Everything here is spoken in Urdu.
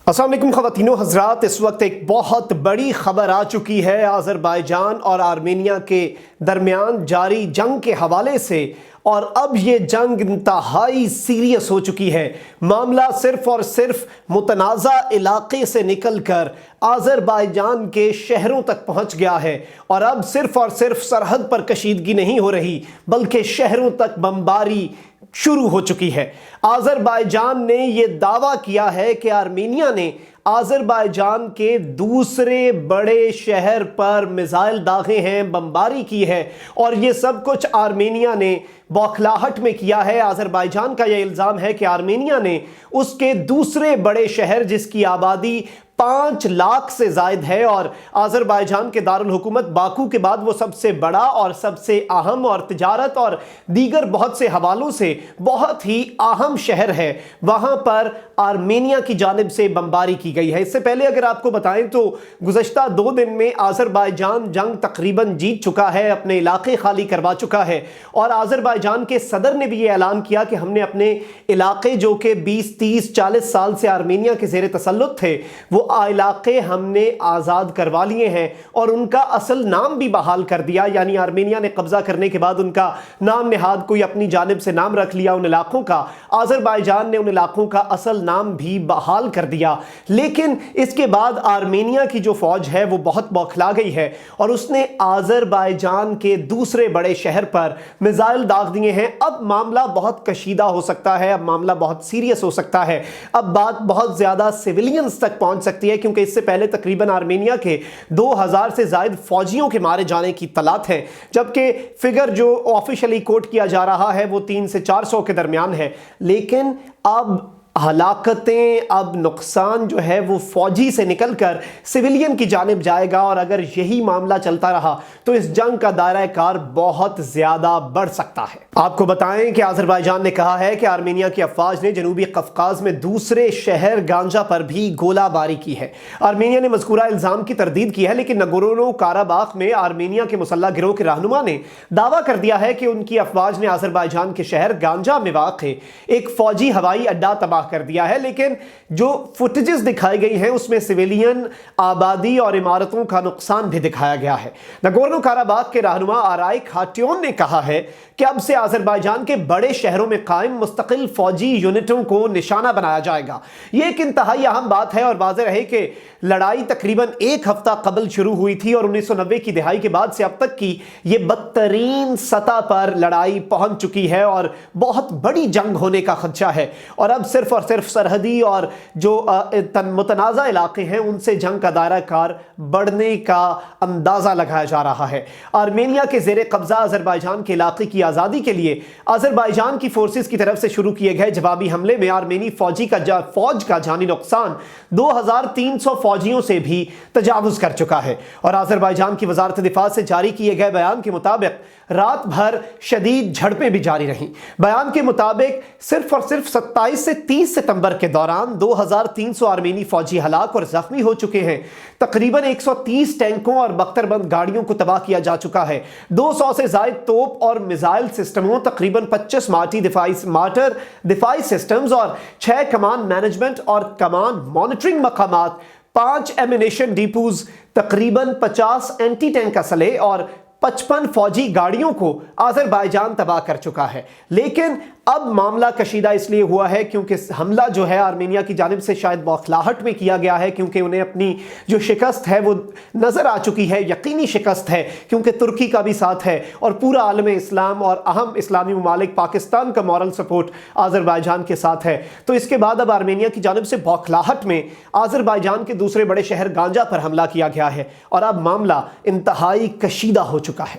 السلام علیکم خواتین و حضرات، اس وقت ایک بہت بڑی خبر آ چکی ہے آذربائیجان اور آرمینیا کے درمیان جاری جنگ کے حوالے سے، اور اب یہ جنگ انتہائی سیریس ہو چکی ہے۔ معاملہ صرف اور صرف متنازع علاقے سے نکل کر آذربائیجان کے شہروں تک پہنچ گیا ہے، اور اب صرف اور صرف سرحد پر کشیدگی نہیں ہو رہی بلکہ شہروں تک بمباری شروع ہو چکی ہے۔ آذربائیجان نے یہ دعویٰ کیا ہے کہ آرمینیا نے آذربائیجان کے دوسرے بڑے شہر پر میزائل داغے ہیں، بمباری کی ہے، اور یہ سب کچھ آرمینیا نے بوکھلاہٹ میں کیا ہے۔ آذربائیجان کا یہ الزام ہے کہ آرمینیا نے اس کے دوسرے بڑے شہر، جس کی آبادی 5 لاکھ سے زائد ہے اور آذربائیجان کے دارالحکومت باکو کے بعد وہ سب سے بڑا اور سب سے اہم اور تجارت اور دیگر بہت سے حوالوں سے بہت ہی اہم شہر ہے، وہاں پر آرمینیا کی جانب سے بمباری کی گئی ہے۔ اس سے پہلے اگر آپ کو بتائیں تو گزشتہ 2 دن میں آذربائیجان جنگ تقریباً جیت چکا ہے، اپنے علاقے خالی کروا چکا ہے، اور آذربائیجان کے صدر نے بھی یہ اعلان کیا کہ ہم نے اپنے علاقے جو کہ 20 30 40 سال سے آرمینیا کے زیر تسلط تھے، وہ علاقے ہم نے آزاد کروا لیے ہیں اور ان کا اصل نام بھی بحال کر دیا۔ یعنی آرمینیا نے قبضہ کرنے کے بعد ان کا نام نہاد کوئی اپنی جانب سے نام رکھ لیا ان علاقوں کا، آذربائیجان نے ان علاقوں کا اصل نام بھی بحال کر دیا۔ لیکن اس کے بعد آرمینیا کی جو فوج ہے وہ بہت بوکھلا گئی ہے، اور اس نے آذربائیجان کے دوسرے بڑے شہر پر میزائل داغ دیے ہیں۔ اب معاملہ بہت کشیدہ ہو سکتا ہے، اب معاملہ بہت سیریس ہو سکتا ہے، اب بات بہت زیادہ سیویلینز تک پہنچ سکتی ہے، کیونکہ اس سے پہلے تقریباً آرمینیا کے 2000 سے زائد فوجیوں کے مارے جانے کی اطلاعات ہیں، جبکہ فگر جو آفیشلی کوٹ کیا جا رہا ہے وہ 300 سے 400 کے درمیان ہے۔ لیکن اب ہلاکتیں، اب نقصان جو ہے وہ فوجی سے نکل کر سویلین کی جانب جائے گا، اور اگر یہی معاملہ چلتا رہا تو اس جنگ کا دائرہ کار بہت زیادہ بڑھ سکتا ہے۔ آپ کو بتائیں کہ آذربائیجان نے کہا ہے کہ آرمینیا کی افواج نے جنوبی قفقاز میں دوسرے شہر گانجا پر بھی گولہ باری کی ہے۔ آرمینیا نے مذکورہ الزام کی تردید کی ہے، لیکن نگورنو کاراباخ میں آرمینیا کے مسلح گروہ کے رہنما نے دعویٰ کر دیا ہے کہ ان کی افواج نے آذربائیجان کے شہر گانجا میں واقع ایک فوجی ہوائی اڈہ تباہ کر دیا ہے۔ لیکن جو فوٹیجز دکھائی گئی ہیں اس میں سویلین آبادی اور عمارتوں کا نقصان بھی دکھایا گیا ہے۔ نگورنو کاراباخ کے رہنما آرائک ہاٹیون نے کہا ہے کہ اب سے آذربائیجان کے بڑے شہروں میں قائم مستقل فوجی یونٹوں کو نشانہ بنایا جائے گا۔ یہ ایک انتہائی اہم بات ہے، اور واضح رہے کہ لڑائی تقریباً 1 ہفتہ قبل شروع ہوئی تھی، اور 1990 کی دہائی کے بعد سے اب تک کی یہ بدترین سطح پر لڑائی پہنچ چکی ہے، اور بہت بڑی جنگ ہونے کا خدشہ ہے، اور اب صرف اور صرف سرحدی اور جو متنازع علاقے ہیں ان سے جنگ کا دائرہ کار بڑھنے کا اندازہ لگایا جا رہا ہے۔ آرمینیا کے زیر قبضہ آذربائیجان کے علاقے کی آزادی کے لیے آذربائیجان کی فورسز کی طرف سے شروع کیے گئے جوابی حملے میں آرمینی فوج کا جانی نقصان 2300 فوجیوں سے بھی تجاوز کر چکا ہے، اور آذربائیجان کی وزارت دفاع سے جاری کیے گئے بیان کے مطابق رات بھر شدید جھڑپیں بھی جاری رہیں۔ بیان کے مطابق صرف اور صرف 27 سے 30 ستمبر کے دوران 2300 آرمینی فوجی ہلاک اور زخمی ہو چکے ہیں۔ تقریباً 130 ٹینکوں اور بختر بند گاڑیوں کو تباہ کیا جا چکا ہے۔ 200 سے زائد توپ اور میزائل سسٹموں، تقریباً 25 مارٹر دفاعی سسٹمز اور 6 کمان مینجمنٹ اور کمان مانیٹرنگ مقامات، 5 ایمونیشن ڈیپوز، تقریباً 50 اینٹی ٹینک اسلحے اور 55 فوجی گاڑیوں کو آذربائیجان تباہ کر چکا ہے۔ لیکن اب معاملہ کشیدہ اس لیے ہوا ہے کیونکہ حملہ جو ہے آرمینیا کی جانب سے شاید بوکھلاہٹ میں کیا گیا ہے، کیونکہ انہیں اپنی جو شکست ہے وہ نظر آ چکی ہے، یقینی شکست ہے، کیونکہ ترکی کا بھی ساتھ ہے، اور پورا عالم اسلام اور اہم اسلامی ممالک پاکستان کا مورل سپورٹ آذربائیجان کے ساتھ ہے۔ تو اس کے بعد اب آرمینیا کی جانب سے بوکھلاہٹ میں آذربائیجان کے دوسرے بڑے شہر گانجا پر حملہ کیا گیا ہے، اور اب معاملہ انتہائی کشیدہ ہو چکا ہے۔